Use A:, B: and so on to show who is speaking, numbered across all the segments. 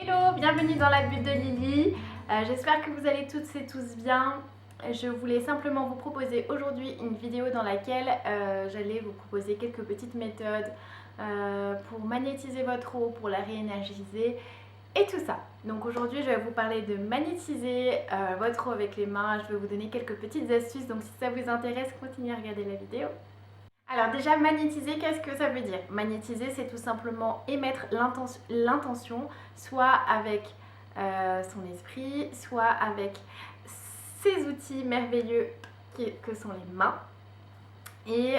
A: Hello, bienvenue dans la bulle de Lily. J'espère que vous allez toutes et tous bien. Je voulais simplement vous proposer aujourd'hui une vidéo dans laquelle j'allais vous proposer quelques petites méthodes pour magnétiser votre eau, pour la réénergiser et tout ça. Donc aujourd'hui je vais vous parler de magnétiser votre eau avec les mains. Je vais vous donner quelques petites astuces, donc si ça vous intéresse, continuez à regarder la vidéo. Alors déjà, magnétiser, qu'est-ce que ça veut dire? Magnétiser, c'est tout simplement émettre l'intention, soit avec son esprit, soit avec ces outils merveilleux que sont les mains. Et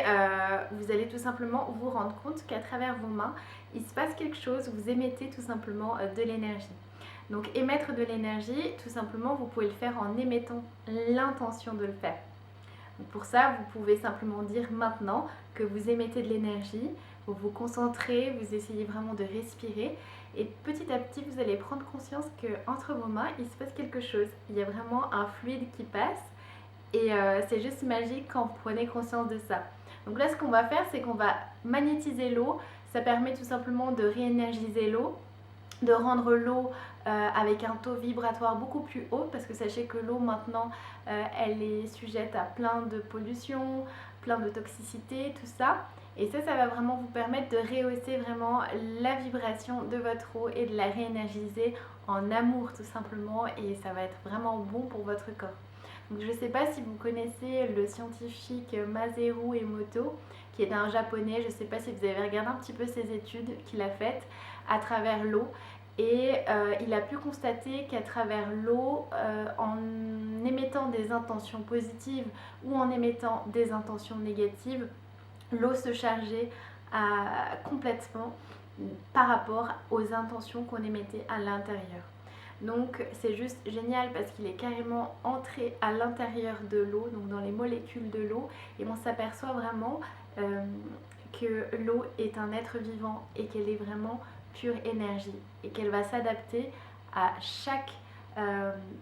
A: vous allez tout simplement vous rendre compte qu'à travers vos mains, il se passe quelque chose, vous émettez tout simplement de l'énergie. Donc émettre de l'énergie, tout simplement, vous pouvez le faire en émettant l'intention de le faire. Pour ça, vous pouvez simplement dire maintenant que vous émettez de l'énergie, vous vous concentrez, vous essayez vraiment de respirer et petit à petit, vous allez prendre conscience qu'entre vos mains, il se passe quelque chose. Il y a vraiment un fluide qui passe et c'est juste magique quand vous prenez conscience de ça. Donc là, ce qu'on va faire, c'est qu'on va magnétiser l'eau. Ça permet tout simplement de réénergiser l'eau, de rendre l'eau avec un taux vibratoire beaucoup plus haut, parce que sachez que l'eau maintenant elle est sujette à plein de pollution, plein de toxicité, tout ça, et ça va vraiment vous permettre de rehausser vraiment la vibration de votre eau et de la réénergiser en amour tout simplement, et ça va être vraiment bon pour votre corps. Donc je ne sais pas si vous connaissez le scientifique Masaru Emoto, qui est un japonais. Je ne sais pas si vous avez regardé un petit peu ses études qu'il a faites à travers l'eau. Et il a pu constater qu'à travers l'eau, en émettant des intentions positives ou en émettant des intentions négatives, l'eau se chargeait complètement par rapport aux intentions qu'on émettait à l'intérieur. Donc c'est juste génial parce qu'il est carrément entré à l'intérieur de l'eau, donc dans les molécules de l'eau, et on s'aperçoit vraiment que l'eau est un être vivant et qu'elle est vraiment pure énergie et qu'elle va s'adapter à chaque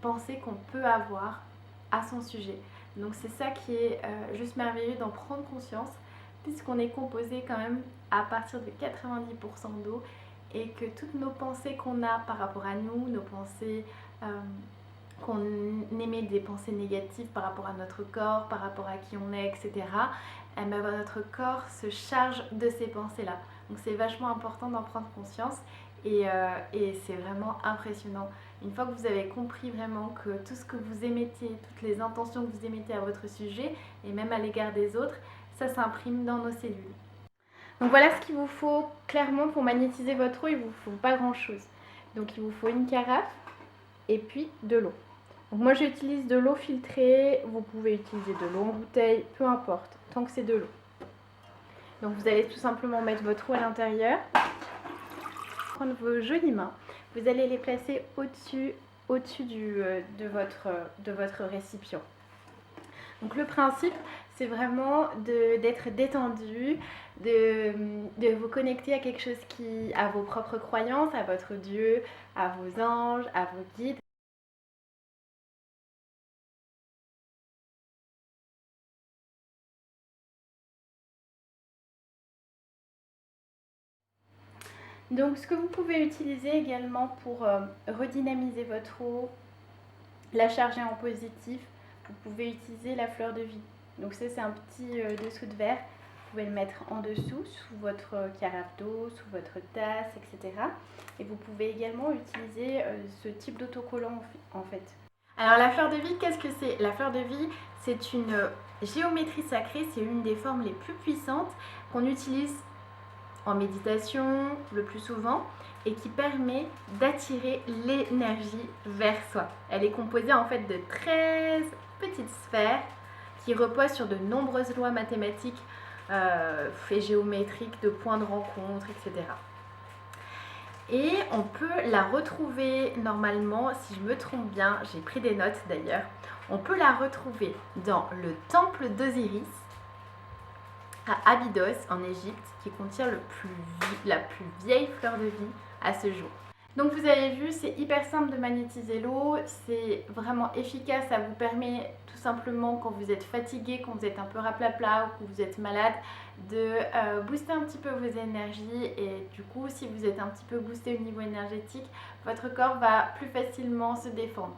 A: pensée qu'on peut avoir à son sujet. Donc c'est ça qui est juste merveilleux d'en prendre conscience, puisqu'on est composé quand même à partir de 90% d'eau, et que toutes nos pensées qu'on a par rapport à nous, nos pensées qu'on émet des pensées négatives par rapport à notre corps, par rapport à qui on est, etc., et bien notre corps se charge de ces pensées-là. Donc c'est vachement important d'en prendre conscience, et c'est vraiment impressionnant. Une fois que vous avez compris vraiment que tout ce que vous émettez, toutes les intentions que vous émettez à votre sujet, et même à l'égard des autres, ça s'imprime dans nos cellules. Donc voilà ce qu'il vous faut clairement pour magnétiser votre eau. Il ne vous faut pas grand chose. Donc il vous faut une carafe et puis de l'eau. Donc moi j'utilise de l'eau filtrée, vous pouvez utiliser de l'eau en bouteille, peu importe, tant que c'est de l'eau. Donc vous allez tout simplement mettre votre eau à l'intérieur, prendre vos jolies mains, vous allez les placer au-dessus de votre récipient. Donc le principe, c'est vraiment d'être détendu, de vous connecter à quelque chose à vos propres croyances, à votre Dieu, à vos anges, à vos guides. Donc ce que vous pouvez utiliser également pour redynamiser votre eau, la charger en positif, vous pouvez utiliser la fleur de vie. Donc ça c'est un petit dessous de verre. Vous pouvez le mettre en dessous, sous votre carafe d'eau, sous votre tasse, etc. Et vous pouvez également utiliser ce type d'autocollant en fait. Alors la fleur de vie, qu'est-ce que c'est? La fleur de vie, c'est une géométrie sacrée, c'est une des formes les plus puissantes qu'on utilise en méditation le plus souvent et qui permet d'attirer l'énergie vers soi. Elle est composée en fait de 13 petites sphères qui reposent sur de nombreuses lois mathématiques et géométriques, de points de rencontre, etc. Et on peut la retrouver normalement, si je me trompe bien, j'ai pris des notes d'ailleurs, on peut la retrouver dans le temple d'Osiris à Abydos en Égypte, qui contient la plus vieille fleur de vie à ce jour. Donc vous avez vu, c'est hyper simple de magnétiser l'eau, c'est vraiment efficace, ça vous permet tout simplement quand vous êtes fatigué, quand vous êtes un peu raplapla ou que vous êtes malade, de booster un petit peu vos énergies et du coup si vous êtes un petit peu boosté au niveau énergétique, votre corps va plus facilement se défendre.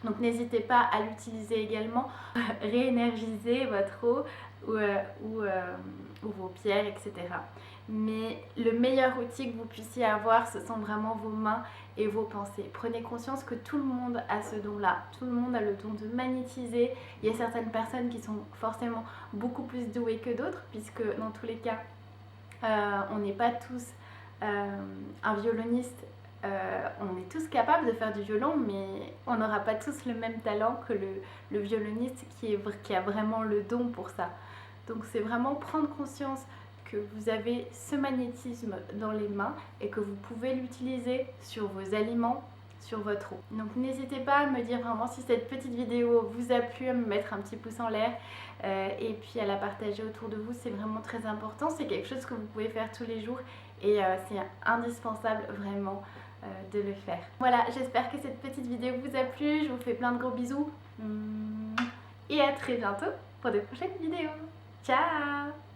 A: Donc n'hésitez pas à l'utiliser également, réénergiser votre eau ou vos pierres, etc. Mais le meilleur outil que vous puissiez avoir, ce sont vraiment vos mains et vos pensées. Prenez conscience que tout le monde a ce don-là. Tout le monde a le don de magnétiser. Il y a certaines personnes qui sont forcément beaucoup plus douées que d'autres, puisque dans tous les cas, on n'est pas tous un violoniste. On est tous capables de faire du violon, mais on n'aura pas tous le même talent que le violoniste qui a vraiment le don pour ça. Donc c'est vraiment prendre conscience que vous avez ce magnétisme dans les mains et que vous pouvez l'utiliser sur vos aliments, sur votre eau. Donc n'hésitez pas à me dire vraiment si cette petite vidéo vous a plu, à me mettre un petit pouce en l'air et puis à la partager autour de vous, c'est vraiment très important. C'est quelque chose que vous pouvez faire tous les jours et c'est indispensable vraiment de le faire. Voilà, j'espère que cette petite vidéo vous a plu, je vous fais plein de gros bisous et à très bientôt pour de prochaines vidéos. Ciao!